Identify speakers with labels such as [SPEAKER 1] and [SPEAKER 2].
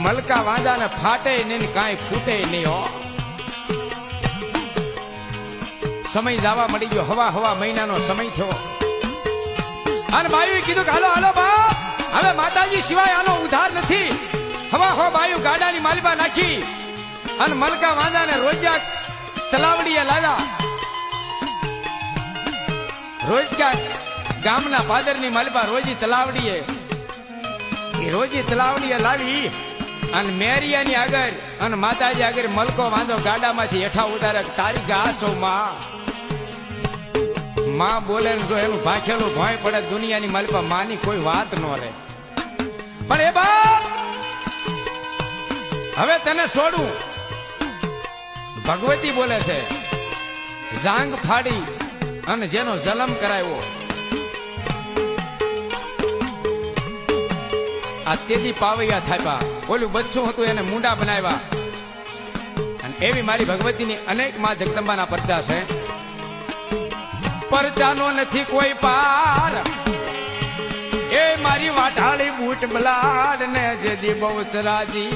[SPEAKER 1] મલકા વાંદા ને ફાટે નહીં કાંઈ ખૂટે નહીં હો. સમય જવા મળી ગયો, હવા મહિનાનો સમય થયો. અને બાયુએ કીધું કે હાલો હાલો બાપ, હવે માતાજી સિવાય આનો ઉધાર નથી. હવા બાયુ ગાડાની માલિબા નાખી અને મલકા વાંદાને રોજ્યા તલાવડીએ લાવ્યા. રોજકા ગામના પાદરની માલિબા રોજી તલાવડીએ લાવી અને મેરિયાની આગળ અને માતાજી આગળ મલકો વાંધો ગાડામાંથી હેઠા ઉતારે. તારી ઘાસો માં બોલે ને જો એનું ભાખેલું ભોંય પડે દુનિયાની માલિબા માની કોઈ વાત ન રહે. પણ એ બાપ હવે તને છોડું. ભગવતી બોલે છે જાંગ ફાડી અને જેનો જલમ કરાવ્યો આ તેજી પાવૈયા થાપ્યા. ઓલું બચ્ચું હતું એને મુંડા બનાવ્યા. અને એવી મારી ભગવતીની અનેક માં જગદંબાના પરચા છે. પરચાનો નથી કોઈ પાર. એ મારી વાટાળી બૂટ બલાડ ને જેદી બહુ ચરાજી